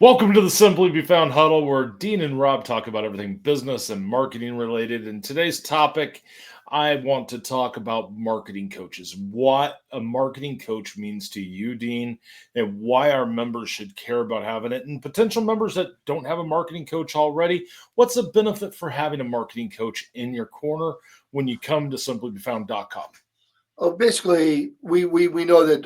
Welcome to the Simply Be Found Huddle, where Dean and Rob talk about everything business and marketing related. And today's topic, I want to talk about marketing coaches. What a marketing coach means to you, Dean, and why our members should care about having it. And potential members that don't have a marketing coach already, what's the benefit for having a marketing coach in your corner when you come to simplybefound.com? Well, basically, we know that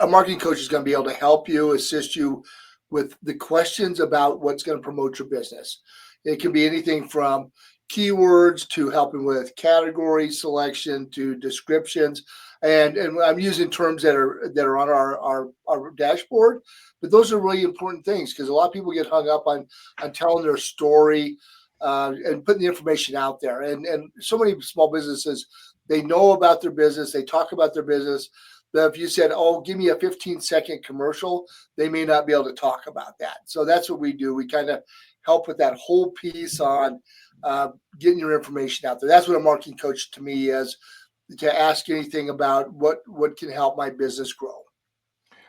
a marketing coach is going to be able to help you, assist you with the questions about what's going to promote your business. It can be anything from keywords to helping with category selection to descriptions, and I'm using terms that are on our dashboard, but those are really important things because a lot of people get hung up on telling their story and putting the information out there, and so many small businesses, they know about their business. They talk about their business. But if you said, "Oh, give me a 15-second commercial," they may not be able to talk about that. So that's what we do. We kind of help with that whole piece on getting your information out there. That's what a marketing coach to me is, to ask anything about what can help my business grow.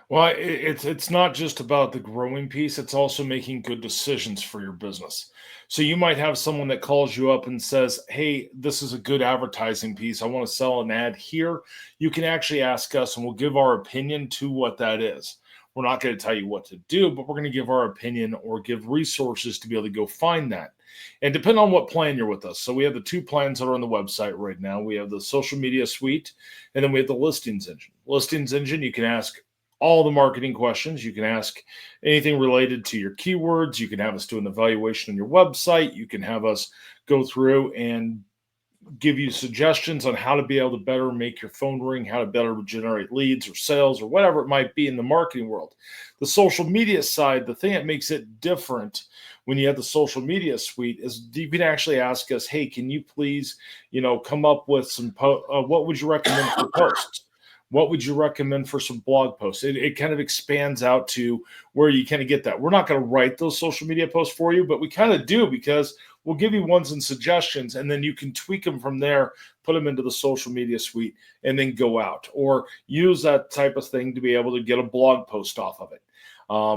Well, it's not just about the growing piece, it's also making good decisions for your business. So you might have someone that calls you up and says, "Hey, this is a good advertising piece. I want to sell an ad here." You can actually ask us and we'll give our opinion to what that is. We're not going to tell you what to do, but we're going to give our opinion or give resources to be able to go find that. And depend on what plan you're with us. So we have the two plans that are on the website right now. We have the social media suite, and then we have the listings engine. Listings engine, you can ask all the marketing questions. You can ask anything related to your keywords. You can have us do an evaluation on your website. You can have us go through and give you suggestions on how to be able to better make your phone ring, how to better generate leads or sales or whatever it might be in the marketing world. The social media side, the thing that makes it different when you have the social media suite is you can actually ask us, "Hey, can you please, come up with what would you recommend for posts? What would you recommend for some blog posts?" It kind of expands out to where you kind of get that. We're not going to write those social media posts for you, but we kind of do because we'll give you ones and suggestions, and then you can tweak them from there, put them into the social media suite, and then go out or use that type of thing to be able to get a blog post off of it.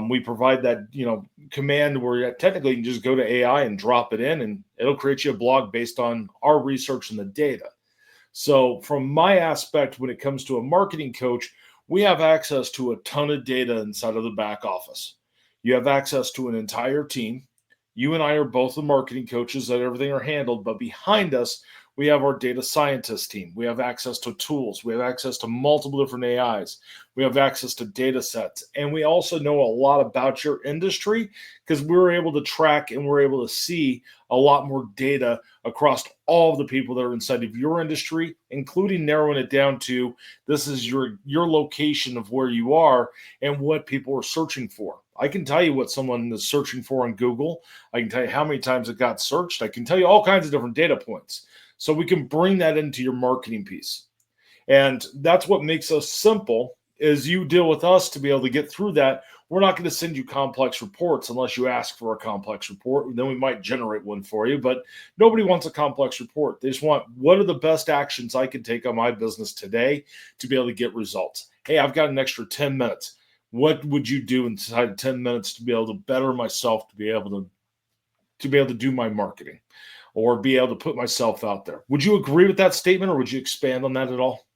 We provide that command where technically you can just go to AI and drop it in, and it'll create you a blog based on our research and the data. So, from my aspect, when it comes to a marketing coach, we have access to a ton of data inside of the back office. You have access to an entire team. You and I are both the marketing coaches that everything are handled, but behind us, we have our data scientist team. We have access to tools. We have access to multiple different AIs. We have access to data sets. And we also know a lot about your industry because we're able to track and we're able to see a lot more data across all of the people that are inside of your industry, including narrowing it down to this is your location of where you are and what people are searching for. I can tell you what someone is searching for on Google. I can tell you how many times it got searched. I can tell you all kinds of different data points. So we can bring that into your marketing piece. And that's what makes us simple is you deal with us to be able to get through that. We're not going to send you complex reports unless you ask for a complex report. Then we might generate one for you, but nobody wants a complex report. They just want, what are the best actions I can take on my business today to be able to get results? Hey, I've got an extra 10 minutes. What would you do inside 10 minutes to be able to better myself, to be able to do my marketing or be able to put myself out there? Would you agree with that statement or would you expand on that at all?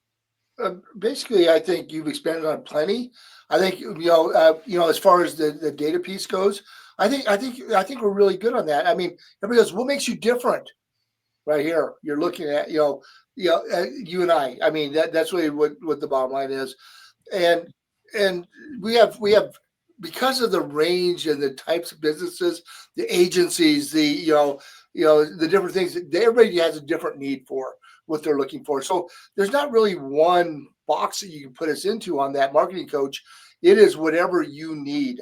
Basically, I think you've expanded on plenty. I think as far as the data piece goes, I think we're really good on that. I mean, everybody goes, "What makes you different?" Right here, you're looking at you and I. I mean, that's really what the bottom line is, and and we have because of the range and the types of businesses, the agencies, the different things that everybody has a different need for what they're looking for. So there's not really one box that you can put us into on that marketing coach. It is whatever you need.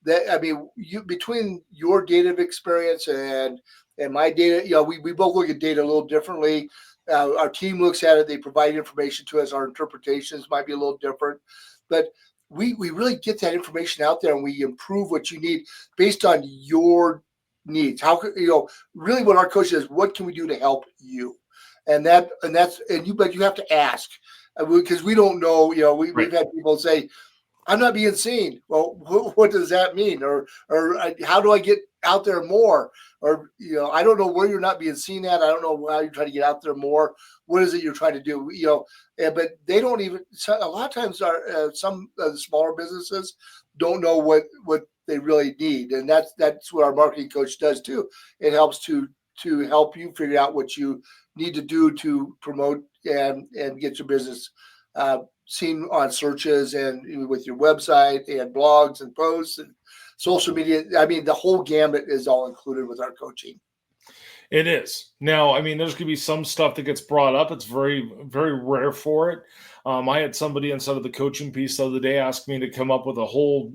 You between your data of experience and my data, we both look at data a little differently. Our team looks at it. They provide information to us. Our interpretations might be a little different, but we really get that information out there and we improve what you need based on your needs. How could really what our coach says, what can we do to help you? But you have to ask because we don't know. We've Right. had people say, I'm not being seen. Well, what does that mean? Or how do I get out there more? Or I don't know where you're not being seen at. I don't know how you're trying to get out there more. What is it you're trying to do? But they don't even. A lot of times, some of the smaller businesses don't know what they really need, and that's what our marketing coach does too. It helps to help you figure out what you need to do to promote and get your business seen on searches and with your website and blogs and posts and social media. I mean, the whole gambit is all included with our coaching. It is. Now, I mean, there's going to be some stuff that gets brought up. It's very, very rare for it. I had somebody inside of the coaching piece the other day ask me to come up with a whole,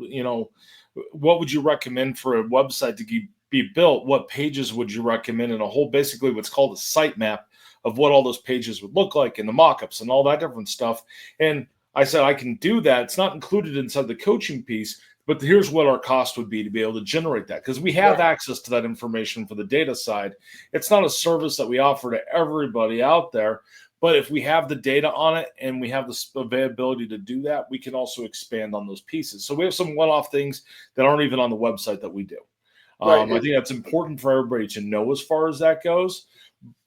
what would you recommend for a website to be built? What pages would you recommend? And a whole, basically what's called a site map of what all those pages would look like and the mock-ups and all that different stuff. And I said, I can do that. It's not included inside the coaching piece, but here's what our cost would be to be able to generate that, because we have access to that information for the data side. It's not a service that we offer to everybody out there, but if we have the data on it and we have the availability to do that, we can also expand on those pieces. So we have some one-off things that aren't even on the website that we do. I think that's important for everybody to know as far as that goes.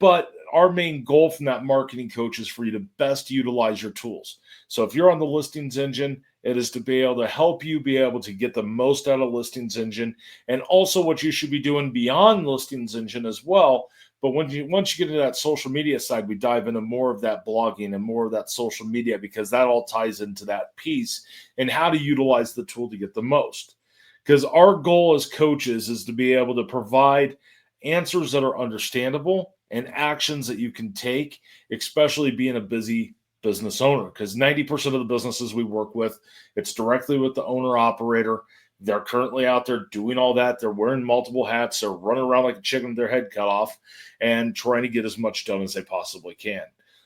But our main goal from that marketing coach is for you to best utilize your tools. So if you're on the listings engine, it is to be able to help you be able to get the most out of listings engine, and also what you should be doing beyond listings engine as well. But once you get into that social media side, we dive into more of that blogging and more of that social media, because that all ties into that piece and how to utilize the tool to get the most. Because our goal as coaches is to be able to provide answers that are understandable and actions that you can take, especially being a busy business owner. Because 90% of the businesses we work with, it's directly with the owner operator. They're currently out there doing all that. They're wearing multiple hats. They're running around like a chicken with their head cut off and trying to get as much done as they possibly can.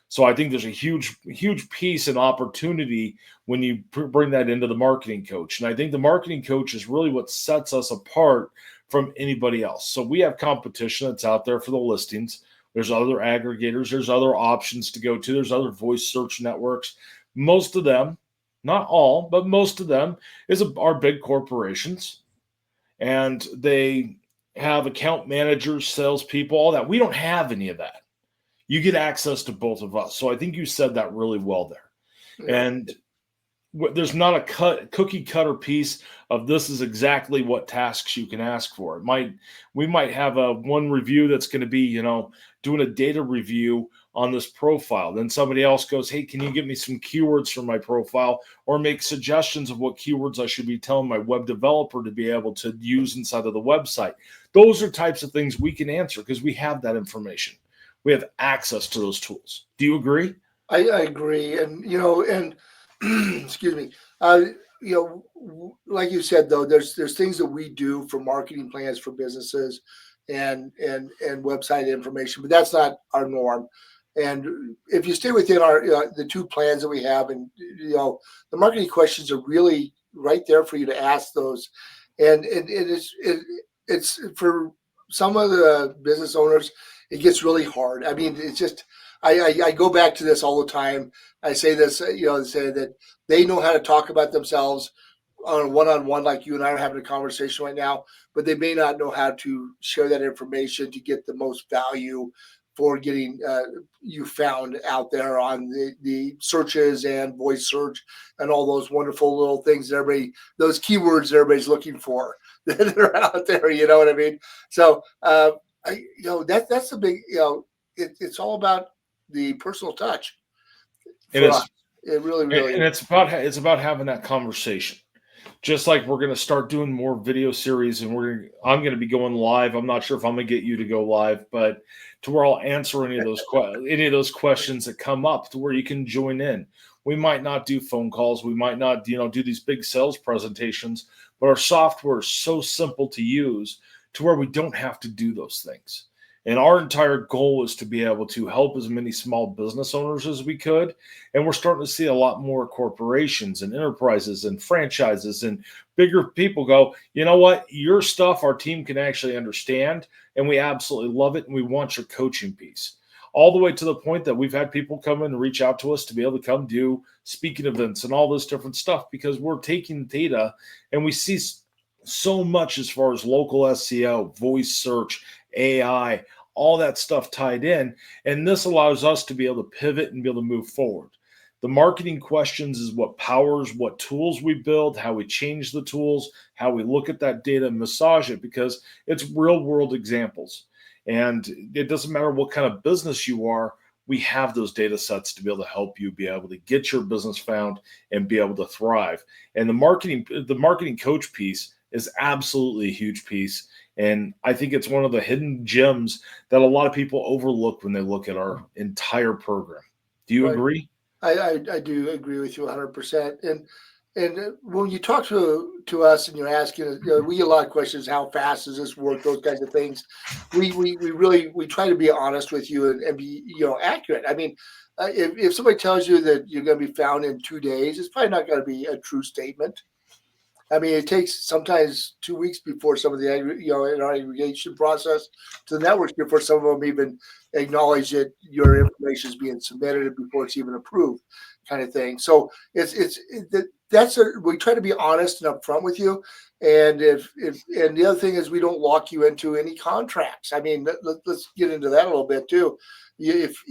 So I think there's a huge, huge piece and opportunity when you bring that into the marketing coach. And I think the marketing coach is really what sets us apart from anybody else. So we have competition that's out there for the listings. There's other aggregators. There's other options to go to. There's other voice search networks. Most of them, not all, but most of them are big corporations. And they have account managers, salespeople, all that. We don't have any of that. You get access to both of us. So I think you said that really well there. Yeah. And there's not a cookie cutter piece of this is exactly what tasks you can ask for. We might have one review that's going to be, doing a data review on this profile. Then somebody else goes, hey, can you give me some keywords for my profile, or make suggestions of what keywords I should be telling my web developer to be able to use inside of the website. Those are types of things we can answer because we have that information. We have access to those tools. Do you agree? I agree. And, excuse me, like you said, though, there's things that we do for marketing plans for businesses and website information, but that's not our norm. And if you stay within our the two plans that we have, and the marketing questions are really right there for you to ask those. And it's for some of the business owners, it gets really hard. I mean, it's just I go back to this all the time. I say this, say that they know how to talk about themselves on a one-on-one, like you and I are having a conversation right now, but they may not know how to share that information to get the most value for getting you found out there on the searches and voice search and all those wonderful little things that those keywords that everybody's looking for that are out there. You know what I mean? So that's the big, it's all about the personal touch. It is. It really, really, and it's about having that conversation. Just like we're going to start doing more video series, and I'm going to be going live. I'm not sure if I'm going to get you to go live, but to where I'll answer any of those questions that come up, to where you can join in. We might not do phone calls. We might not, do these big sales presentations, but our software is so simple to use to where we don't have to do those things. And our entire goal is to be able to help as many small business owners as we could. And we're starting to see a lot more corporations and enterprises and franchises and bigger people go, you know what, your stuff our team can actually understand, and we absolutely love it, and we want your coaching piece. all the way to the point that we've had people come in and reach out to us to be able to come do speaking events and all this different stuff because we're taking data and we see so much as far as local SEO, voice search, AI, all that stuff tied in. And this allows us to be able to pivot and be able to move forward. The marketing questions is what powers what tools we build, how we change the tools, how we look at that data and massage it because it's real world examples. And it doesn't matter what kind of business you are, we have those data sets to be able to help you be able to get your business found and be able to thrive. And the marketing coach piece is absolutely a huge piece. And I think it's one of the hidden gems that a lot of people overlook when they look at our entire program. Do you Right. agree? I do agree with you 100%. And when you talk to us and you're asking, we get a lot of questions. How fast does this work? Those kinds of things. We really we try to be honest with you and be accurate. I mean, if somebody tells you that you're going to be found in 2 days, it's probably not going to be a true statement. I mean, it takes sometimes 2 weeks before some of the in our aggregation process to the networks before some of them even acknowledge that your information is being submitted before it's even approved, kind of thing. So we try to be honest and upfront with you. And if and the other thing is we don't lock you into any contracts. I mean, let's get into that a little bit too. If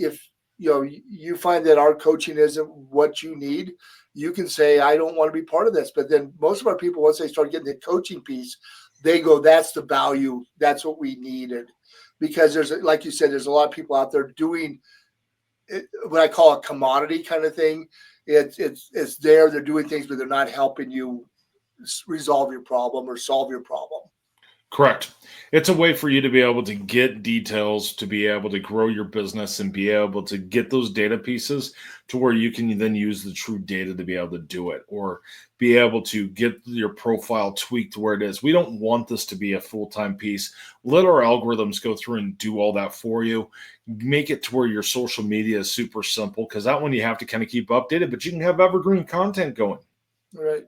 you find that our coaching isn't what you need, you can say, I don't want to be part of this. But then most of our people, once they start getting the coaching piece, they go, that's the value. That's what we needed. Because like you said, there's a lot of people out there doing what I call a commodity kind of thing. It's there. They're doing things, but they're not helping you resolve your problem or solve your problem. Correct. It's a way for you to be able to get details, to be able to grow your business and be able to get those data pieces to where you can then use the true data to be able to do it or be able to get your profile tweaked where it is. We don't want this to be a full-time piece. Let our algorithms go through and do all that for you. Make it to where your social media is super simple because that one you have to kind of keep updated, but you can have evergreen content going. Right.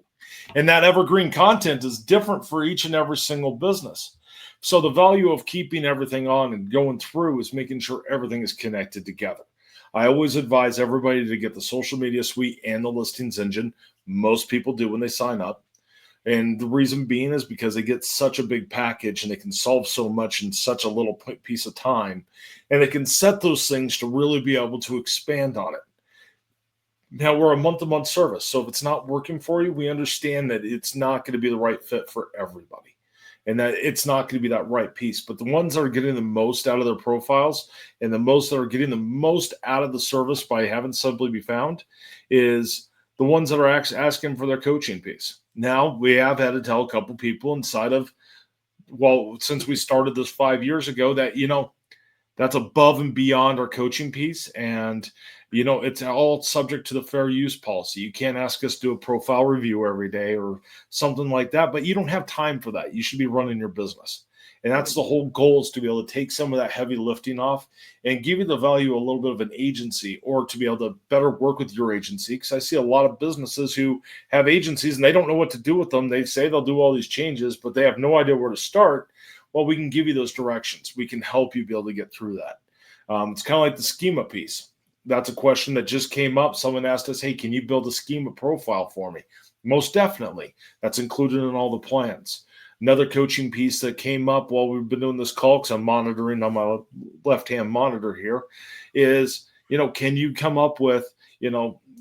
And that evergreen content is different for each and every single business. So the value of keeping everything on and going through is making sure everything is connected together. I always advise everybody to get the social media suite and the listings engine. Most people do when they sign up. And the reason being is because they get such a big package and they can solve so much in such a little piece of time. And they can set those things to really be able to expand on it. Now we're a month-to-month service, so if it's not working for you, we understand that it's not going to be the right fit for everybody, and that it's not going to be that right piece. But the ones that are getting the most out of their profiles, and the most that are getting the most out of the service by having Simply Be Found, is the ones that are asking for their coaching piece. Now we have had to tell a couple people inside of, well, since we started this 5 years ago, that that's above and beyond our coaching piece. And, it's all subject to the fair use policy. You can't ask us to do a profile review every day or something like that, but you don't have time for that. You should be running your business. And that's the whole goal, is to be able to take some of that heavy lifting off and give you the value, a little bit of an agency, or to be able to better work with your agency. Because I see a lot of businesses who have agencies and they don't know what to do with them. They say they'll do all these changes, but they have no idea where to start. Well, we can give you those directions. We can help you be able to get through that. It's kind of like the schema piece. That's a question that just came up. Someone asked us, hey, can you build a schema profile for me? Most definitely. That's included in all the plans. Another coaching piece that came up while we've been doing this call, because I'm monitoring on my left-hand monitor here, is, can you come up with,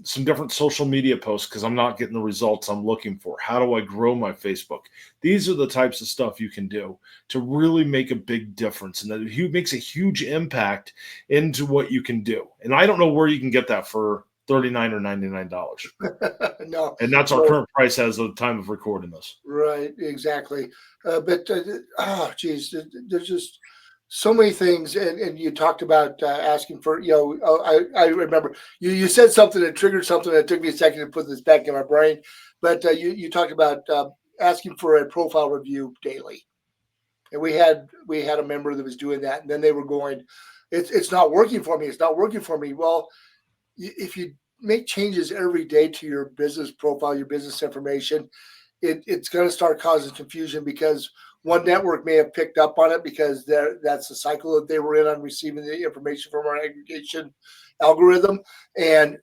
some different social media posts because I'm not getting the results I'm looking for? How do I grow my Facebook? These are the types of stuff you can do to really make a big difference, and that it makes a huge impact into what you can do. And I don't know where you can get that for $39 or $99. No, And that's our current price as of the time of recording this. right, exactly. Geez, there's just so many things. And you talked about asking for, I remember you said something that triggered something that took me a second to put this back in my brain. But you talked about asking for a profile review daily. And we had a member that was doing that, and then they were going, it's not working for me. It's not working for me. Well, if you make changes every day to your business profile, your business information, it's going to start causing confusion because one network may have picked up on it because that's the cycle that they were in on receiving the information from our aggregation algorithm.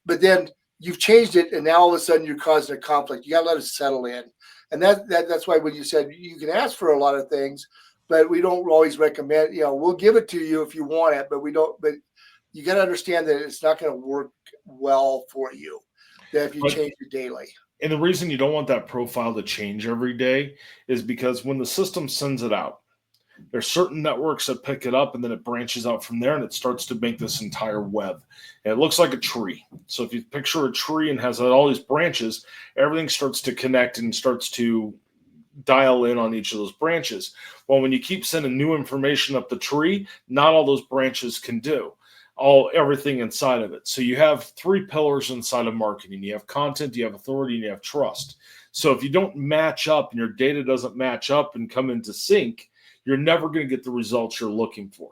But then you've changed it, and now all of a sudden you're causing a conflict. You got to let it settle in, and that's why when you said you can ask for a lot of things, but we don't always recommend. We'll give it to you if you want it, but we don't. But you got to understand that it's not going to work well for you that if you But change it daily. and the reason you don't want that profile to change every day is because when the system sends it out, there's certain networks that pick it up and then it branches out from there and it starts to make this entire web. And it looks like a tree. So if you picture a tree and has all these branches, everything starts to connect and starts to dial in on each of those branches. Well, when you keep sending new information up the tree, not all those branches can do everything inside of it. So you have three pillars inside of marketing. You have content, you have authority, and you have trust. So if you don't match up and your data doesn't match up and come into sync, you're never going to get the results you're looking for.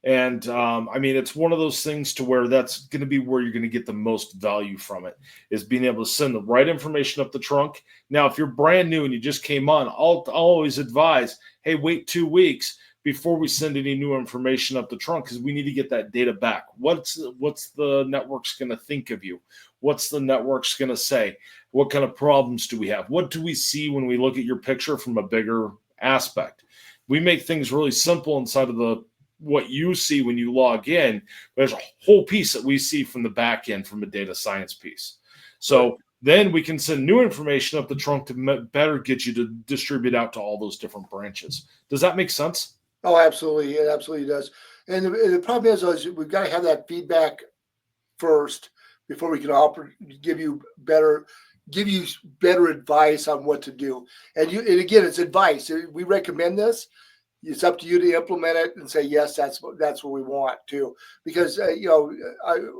And I mean, it's one of those things to where that's going to be where you're going to get the most value from it, is being able to send the right information up the trunk. Now, if you're brand new and you just came on, I'll always advise, hey, wait 2 weeks before we send any new information up the trunk, because we need to get that data back. What's the network's going to think of you? What's the network's going to say? What kind of problems do we have? What do we see when we look at your picture from a bigger aspect? We make things really simple inside of what you see when you log in. There's a whole piece that we see from the back end from a data science piece. So then we can send new information up the trunk to better get you to distribute out to all those different branches. Does that make sense? Oh, absolutely. It absolutely does. And the problem is we've got to have that feedback first before we can give you better advice on what to do. And again, it's advice. We recommend this. It's up to you to implement it and say, yes, that's what we want too. Because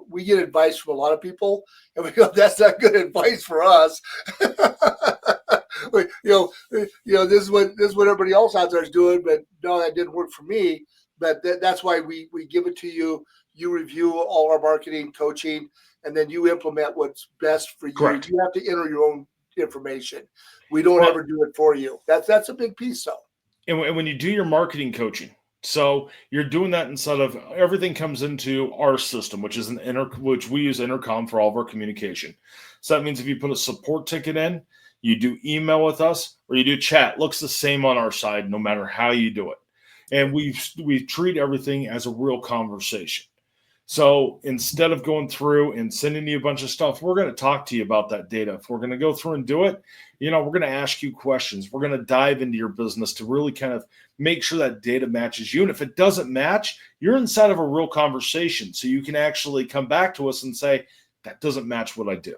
we get advice from a lot of people, and we go, that's not good advice for us. This is what everybody else out there is doing, but no, that didn't work for me. But that's why we give it to you. You review all our marketing, coaching, and then you implement what's best for you. Correct. You have to enter your own information. We don't ever do it for you. That's a big piece, though. And when you do your marketing coaching, so you're doing that inside of everything comes into our system, which is which we use intercom for all of our communication. So that means if you put a support ticket in, you do email with us, or you do chat, looks the same on our side, no matter how you do it. And we treat everything as a real conversation. So instead of going through and sending you a bunch of stuff, we're going to talk to you about that data. If we're going to go through and do it, we're going to ask you questions. We're going to dive into your business to really kind of make sure that data matches you. And if it doesn't match, you're inside of a real conversation. So you can actually come back to us and say, that doesn't match what I do.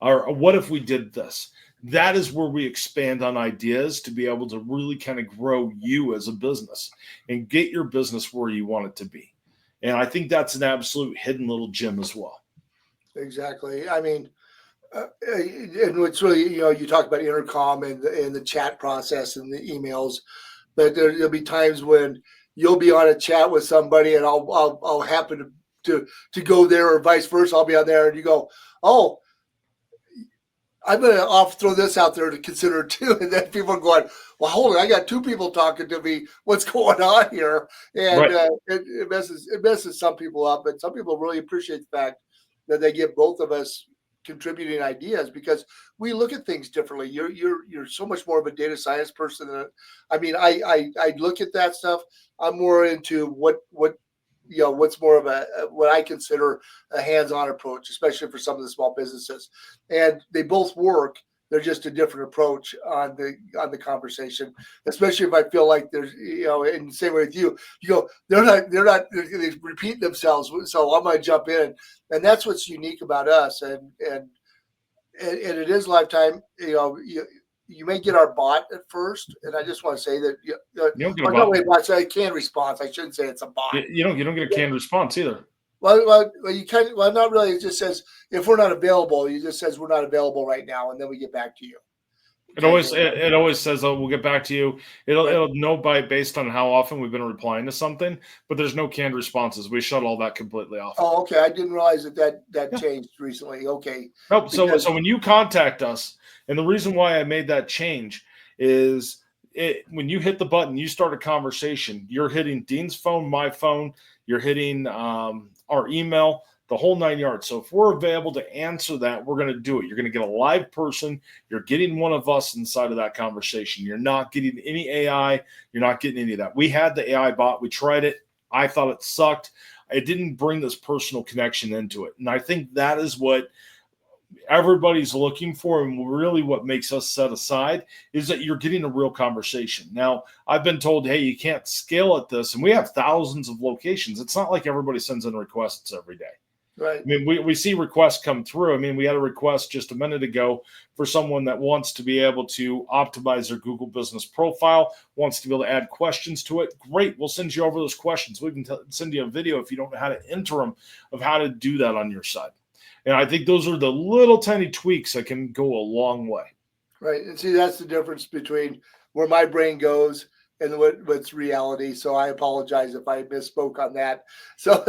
Or what if we did this? That is where we expand on ideas to be able to really kind of grow you as a business and get your business where you want it to be. And I think that's an absolute hidden little gem as well. Exactly. I mean, and it's really, you talk about intercom and the chat process and the emails, but there'll be times when you'll be on a chat with somebody and I'll happen to go there, or vice versa. I'll be on there and you go, oh, I'm going to throw this out there to consider too. And then people are going, well, hold on, I got two people talking to me. What's going on here? And right. It messes some people up, but some people really appreciate the fact that they get both of us contributing ideas, because we look at things differently. You're so much more of a data science person than I look at that stuff. I'm more into what's more of what I consider a hands-on approach, especially for some of the small businesses. And they both work. They're just a different approach on the conversation, especially if I feel like there's, in the same way with you, you go, they repeat themselves. So I'm going to jump in. And that's what's unique about us. And it is lifetime. You may get our bot at first, and I just want to say that You don't get a bot. It's a canned response. I shouldn't say it's a bot. You don't get a canned response either. Well, not really. It just says if we're not available. It just says we're not available right now, and then we get back to you. It always says, "Oh, we'll get back to you." It'll know based on how often we've been replying to something, but there's no canned responses. We shut all that completely off. Oh, okay. I didn't realize that changed recently. Okay. Nope. So when you contact us And the reason why I made that change is when you hit the button, you start a conversation. You're hitting Dean's phone, my phone. You're hitting our email, the whole 9 yards. So if we're available to answer that, we're going to do it. You're going to get a live person. You're getting one of us inside of that conversation. You're not getting any AI. You're not getting any of that. We had the AI bot. We tried it. I thought it sucked. It didn't bring this personal connection into it. And I think that is what everybody's looking for, and really what makes us set aside is that you're getting a real conversation. Now, I've been told, hey, you can't scale at this, and we have thousands of locations. It's not like everybody sends in requests every day. Right. I mean, we see requests come through. I mean, we had a request just a minute ago for someone that wants to be able to optimize their Google business profile, wants to be able to add questions to it. Great. We'll send you over those questions. We can send you a video if you don't know how to enter them of how to do that on your side. And I think those are the little tiny tweaks that can go a long way. Right. And see, that's the difference between where my brain goes and what's reality. So I apologize if I misspoke on that. So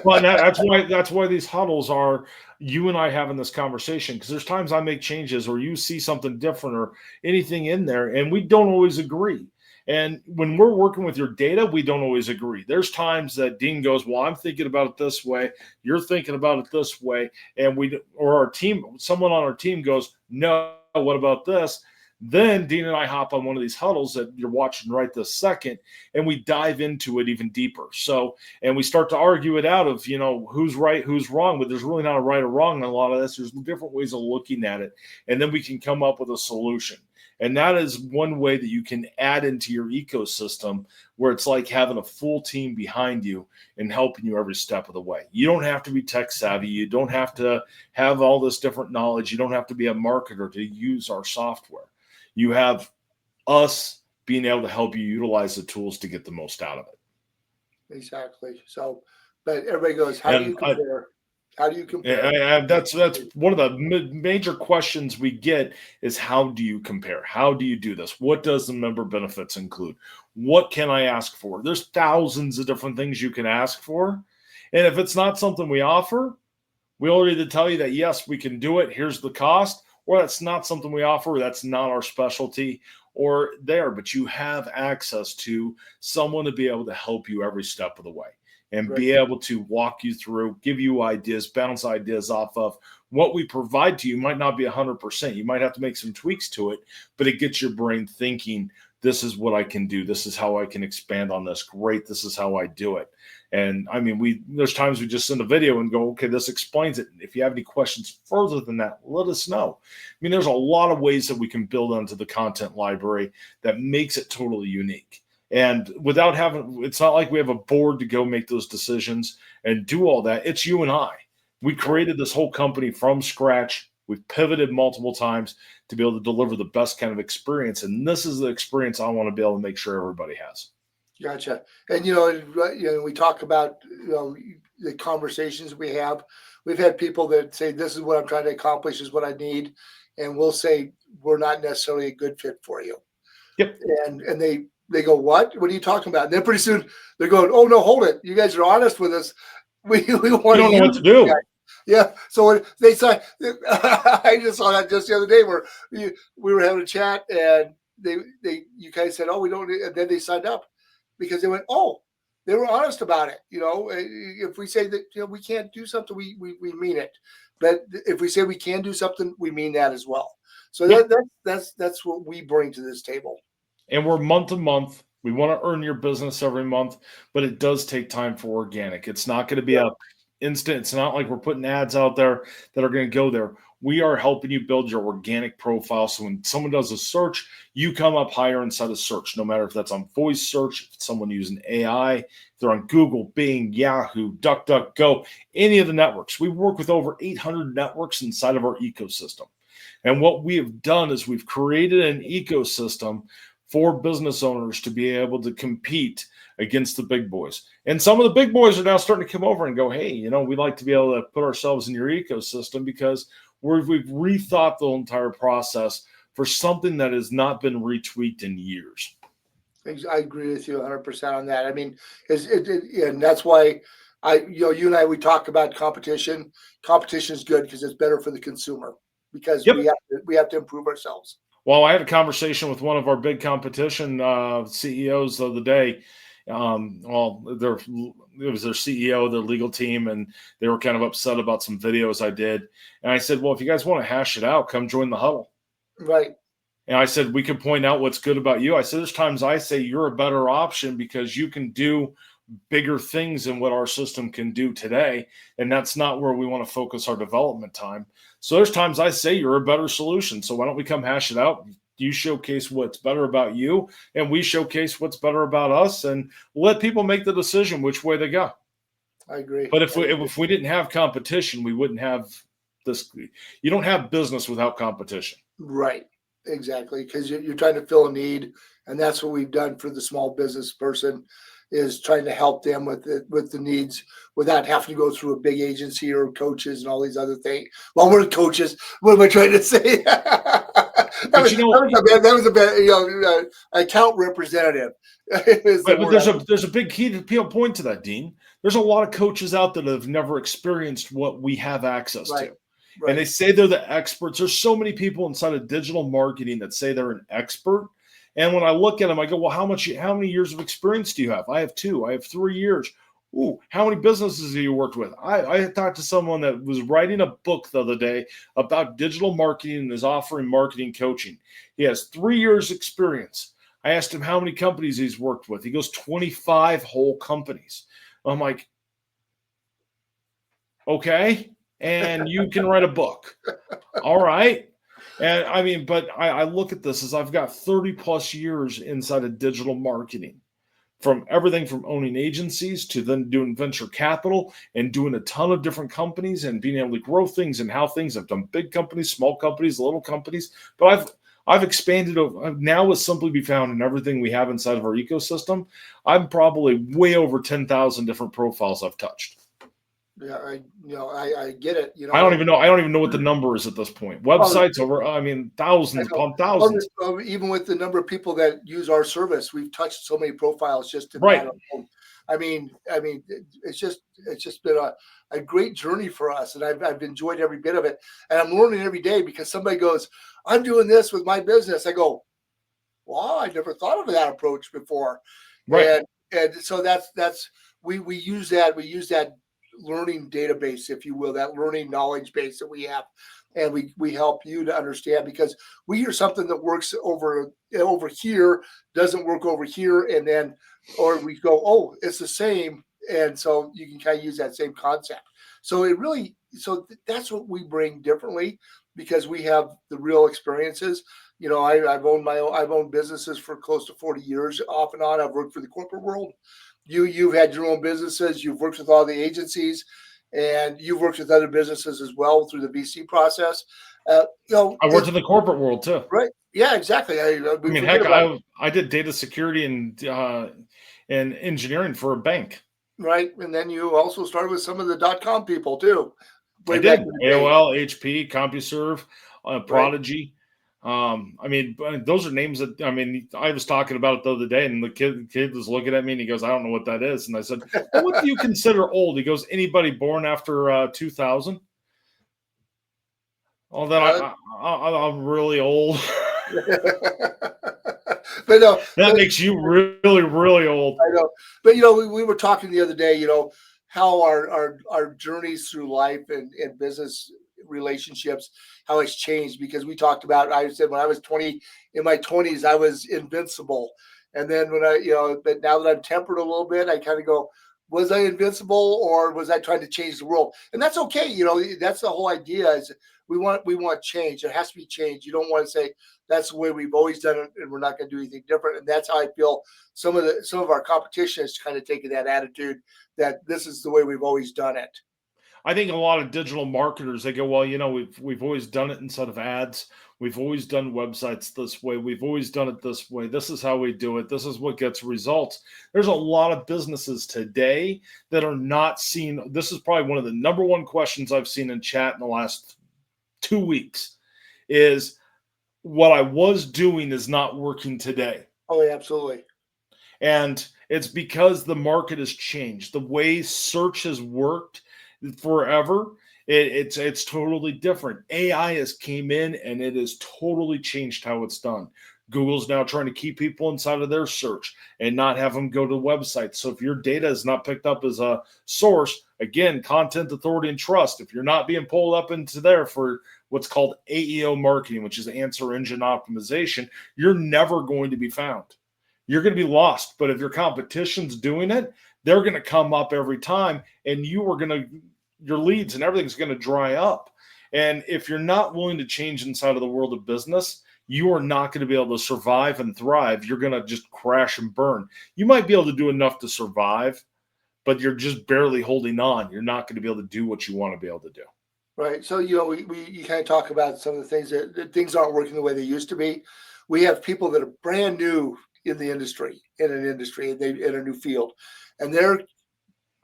Well, that's why these huddles are you and I having this conversation, because there's times I make changes or you see something different or anything in there, and we don't always agree. And when we're working with your data, we don't always agree. There's times that Dean goes, well, I'm thinking about it this way. You're thinking about it this way. And our team, someone on our team goes, no, what about this? Then Dean and I hop on one of these huddles that you're watching right this second, and we dive into it even deeper. So, and we start to argue it out of, who's right, who's wrong, but there's really not a right or wrong in a lot of this. There's different ways of looking at it. And then we can come up with a solution. And that is one way that you can add into your ecosystem, where it's like having a full team behind you and helping you every step of the way. You don't have to be tech savvy. You don't have to have all this different knowledge. You don't have to be a marketer to use our software. You have us being able to help you utilize the tools to get the most out of it. Exactly. So, but everybody goes, how do you compare? How do you compare? That's one of the major questions we get is, how do you compare? How do you do this? What does the member benefits include? What can I ask for? There's thousands of different things you can ask for. And if it's not something we offer, we'll either tell you that, yes, we can do it. Here's the cost. Or that's not something we offer. That's not our specialty or there. But you have access to someone to be able to help you every step of the way. And be able to walk you through, give you ideas, bounce ideas off of what we provide to you. Might not be 100%. You might have to make some tweaks to it, but it gets your brain thinking, this is what I can do. This is how I can expand on this. Great. This is how I do it. And I mean, there's times we just send a video and go, okay, this explains it. If you have any questions further than that, let us know. I mean, there's a lot of ways that we can build onto the content library that makes it totally unique. And without it's not like we have a board to go make those decisions and do all that. It's you and I. We created this whole company from scratch. We've pivoted multiple times to be able to deliver the best kind of experience. And this is the experience I want to be able to make sure everybody has. Gotcha. And, we talk about, the conversations we have. We've had people that say, this is what I'm trying to accomplish, is what I need. And we'll say, we're not necessarily a good fit for you. Yep. And they go, what are you talking about? And then pretty soon they're going, oh no, hold it. You guys are honest with us. We want don't know what to do. Yeah. So when they say, I just saw that just the other day where we were having a chat and you guys said, oh, we don't, and then they signed up because they went, oh, they were honest about it. If we say that, we can't do something, we mean it. But if we say we can do something, we mean that as well. So that's what we bring to this table. And we're month to month. We want to earn your business every month, but it does take time for organic. It's not going to be a instant. It's not like we're putting ads out there that are going to go there. We are helping you build your organic profile. So when someone does a search, you come up higher inside of search, no matter if that's on voice search, if it's someone using AI, if they're on Google, Bing, Yahoo, DuckDuckGo, any of the networks. We work with over 800 networks inside of our ecosystem. And what we have done is we've created an ecosystem for business owners to be able to compete against the big boys. And some of the big boys are now starting to come over and go, hey, we'd like to be able to put ourselves in your ecosystem because we've rethought the entire process for something that has not been retweaked in years. I agree with you 100% on that. I mean, and that's why you and I, we talk about competition. Competition is good because it's better for the consumer. because Yep. we have to improve ourselves. Well, I had a conversation with one of our big competition CEOs the other day. It was their CEO, their legal team, and they were kind of upset about some videos I did. And I said, well, if you guys want to hash it out, come join the huddle. Right. And I said, we can point out what's good about you. I said, there's times I say you're a better option because you can do bigger things than what our system can do today. And that's not where we want to focus our development time. So there's times I say you're a better solution. So why don't we come hash it out? You showcase what's better about you, and we showcase what's better about us, and let people make the decision which way they go. I agree. But if we didn't have competition, we wouldn't have this. You don't have business without competition. Right. Exactly. Because you're trying to fill a need. And that's what we've done for the small business person, is trying to help them with the needs without having to go through a big agency or coaches and all these other things. Well, we're coaches. What am I trying to say? That was a bad, account representative. But there's a big key to point to that, Dean. There's a lot of coaches out there that have never experienced what we have access to. Right. And they say they're the experts. There's so many people inside of digital marketing that say they're an expert. And when I look at them, I go, well, how many years of experience do you have? I have 2. I have 3 years. Ooh, how many businesses have you worked with? I talked to someone that was writing a book the other day about digital marketing and is offering marketing coaching. He has 3 years experience. I asked him how many companies he's worked with. He goes, 25 whole companies. I'm like, okay. And you can write a book. All right. And I mean, but I look at this as I've got 30 plus years inside of digital marketing, from everything from owning agencies to then doing venture capital and doing a ton of different companies and being able to grow things and how things. I've done big companies, small companies, little companies, but I've expanded now with Simply Be Found and everything we have inside of our ecosystem. I'm probably way over 10,000 different profiles I've touched. Yeah, I get it. I don't even know what the number is at this point. Websites over, I mean, thousands upon thousands. Even with the number of people that use our service, we've touched so many profiles just in right. that alone. I mean, it's just been a great journey for us, and I've enjoyed every bit of it. And I'm learning every day because somebody goes, "I'm doing this with my business." I go, "Wow, I never thought of that approach before." Right. And so that's we use that learning database, if you will, that learning knowledge base that we have, and we help you to understand, because we hear something that works over here doesn't work over here, and then or we go, oh, it's the same, and so you can kind of use that same concept. So that's what we bring differently, because we have the real experiences. I've owned businesses for close to 40 years off and on. I've worked for the corporate world. You've had your own businesses. You've worked with all the agencies, and you've worked with other businesses as well through the VC process. I worked in the corporate world too. Right? Yeah, exactly. I did data security and engineering for a bank. Right, and then you also started with some of the .com people too. I did AOL, HP, CompuServe, Prodigy. Right. I mean, those are names that, I mean, I was talking about it the other day, and the kid was looking at me and he goes, I don't know what that is. And I said, well, what do you consider old? He goes, anybody born after 2000. Oh, then I'm really old. But no, that makes you really, really old. I know. But we were talking the other day, how our journeys through life and business relationships, how it's changed, because we talked about, I said when I was 20, in my 20s, I was invincible. And then when but now that I'm tempered a little bit, I kind of go, was I invincible, or was I trying to change the world? And that's okay. That's the whole idea, is we want change. There has to be change. You don't want to say that's the way we've always done it and we're not going to do anything different. And that's how I feel some of our competition is kind of taking that attitude that this is the way we've always done it. I think a lot of digital marketers, they go, well, we've always done it instead of ads. We've always done websites this way. We've always done it this way. This is how we do it. This is what gets results. There's a lot of businesses today that are not seeing. This is probably one of the number one questions I've seen in chat in the last 2 weeks, is what I was doing is not working today. Oh, yeah, absolutely. And it's because the market has changed. The way search has worked forever It's totally different. AI has came in and it has totally changed how it's done. Google's now trying to keep people inside of their search and not have them go to websites. So if your data is not picked up as a source, again, content authority and trust, if you're not being pulled up into there for what's called AEO marketing, which is answer engine optimization, you're never going to be found. You're going to be lost. But if your competition's doing it, they're going to come up every time, and your leads and everything's going to dry up. And if you're not willing to change inside of the world of business, you are not going to be able to survive and thrive. You're going to just crash and burn. You might be able to do enough to survive, but you're just barely holding on. You're not going to be able to do what you want to be able to do. Right. So, you kind of talk about some of the things that things aren't working the way they used to be. We have people that are brand new in an industry, in a new field, and they're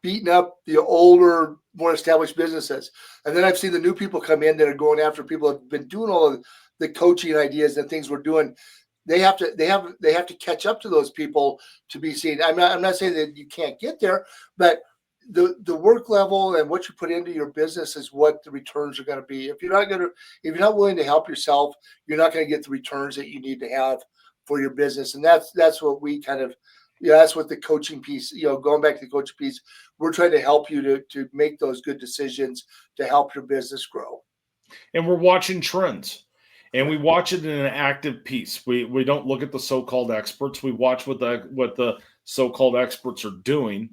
beating up the older, more established businesses. And then I've seen the new people come in that are going after people that have been doing all of the coaching ideas and things we're doing. They have to catch up to those people to be seen. I'm not saying that you can't get there, but the work level and what you put into your business is what the returns are going to be. If you're not willing to help yourself, you're not going to get the returns that you need to have for your business. And that's what we kind of, that's what the coaching piece, going back to the coaching piece, we're trying to help you to make those good decisions to help your business grow. And we're watching trends. And we watch it in an active piece. We don't look at the so-called experts. We watch what the so-called experts are doing,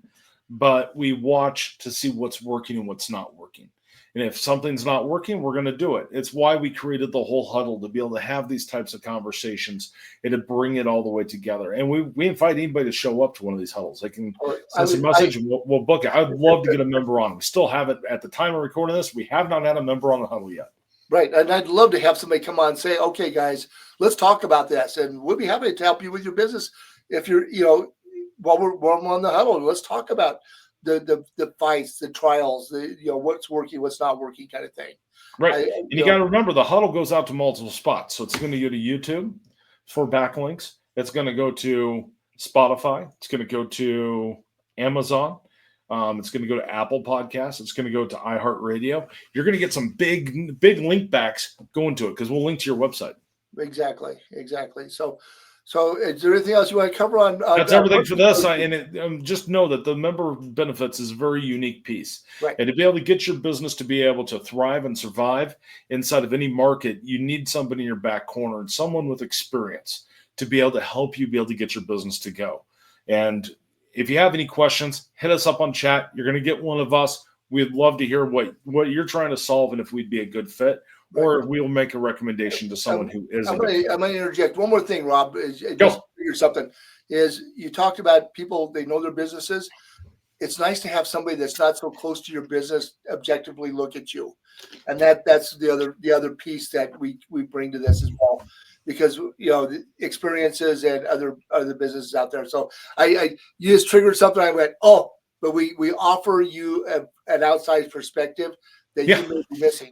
but we watch to see what's working and what's not working. And if something's not working, we're going to do it. It's why we created the whole huddle, to be able to have these types of conversations and to bring it all the way together. And we invite anybody to show up to one of these huddles. They can send us a message and we'll book it. I'd love to get a member on. We still haven't, at the time of recording this, we have not had a member on the huddle yet. Right. And I'd love to have somebody come on and say, okay, guys, let's talk about this. And we'll be happy to help you with your business. If you're, while we're on the huddle, let's talk about the fights, the trials, what's working, what's not working kind of thing. Right. And you got to remember, the huddle goes out to multiple spots. So it's going to go to YouTube for backlinks. It's going to go to Spotify. It's going to go to Amazon. It's going to go to Apple Podcasts. It's going to go to iHeartRadio. You're going to get some big link backs going to it because we'll link to your website. Exactly. So is there anything else you want to cover on that's everything for this? Just know that the member benefits is a very unique piece. Right. And to be able to get your business to be able to thrive and survive inside of any market, you need somebody in your back corner and someone with experience to be able to help you be able to get your business to go. And if you have any questions, hit us up on chat. You're going to get one of us. We'd love to hear what you're trying to solve and if we'd be a good fit. Or we'll make a recommendation to someone who is. I'm going to interject one more thing, Rob. Just figure something. Is you talked about people, they know their businesses. It's nice to have somebody that's not so close to your business objectively look at you, and that's the other piece that we bring to this as well, because the experiences and other businesses out there. So you just triggered something. I went, oh, but we offer you an outside perspective that you may be missing.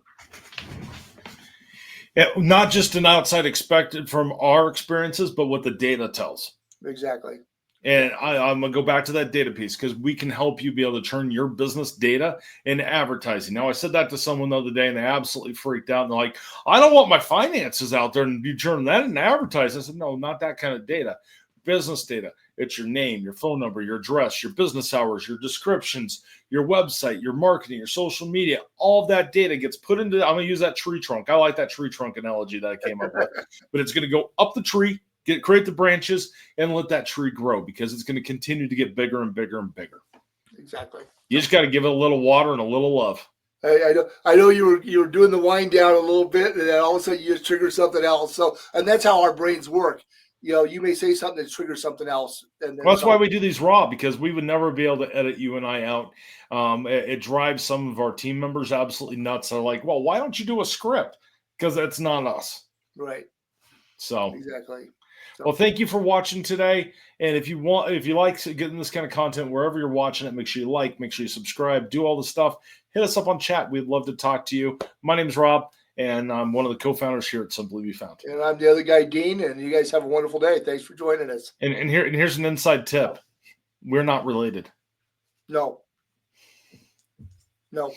Not just an outside expected from our experiences, but what the data tells. Exactly. And I'm going to go back to that data piece because we can help you be able to turn your business data into advertising. Now, I said that to someone the other day and they absolutely freaked out. And they're like, I don't want my finances out there and you turn that into advertising. I said, no, not that kind of data. Business data. It's your name, your phone number, your address, your business hours, your descriptions, your website, your marketing, your social media. All of that data gets put into, I'm going to use that tree trunk. I like that tree trunk analogy that I came up with. But it's going to go up the tree, create the branches, and let that tree grow because it's going to continue to get bigger and bigger and bigger. Exactly. You just got to give it a little water and a little love. I know you were doing the wind down a little bit, and then all of a sudden you just trigger something else. So, and that's how our brains work. You may say something that triggers something else. And that's why we do these raw, because we would never be able to edit you and I out. It drives some of our team members absolutely nuts. They're like, well, why don't you do a script? Because that's not us. Right. So exactly. Well, thank you for watching today. And if you like getting this kind of content wherever you're watching it, make sure you like, make sure you subscribe, do all the stuff. Hit us up on chat. We'd love to talk to you. My name is Rob. And I'm one of the co-founders here at Simply Be Found. And I'm the other guy, Dean. And you guys have a wonderful day. Thanks for joining us. And here's an inside tip. We're not related. No. No.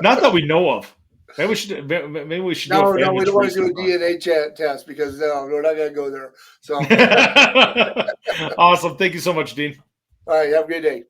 Not that we know of. Maybe we should do a No, no, family we don't want tree to do a sometime. DNA test because no, we're not going to go there. So, all Awesome. Thank you so much, Dean. right, have a good day.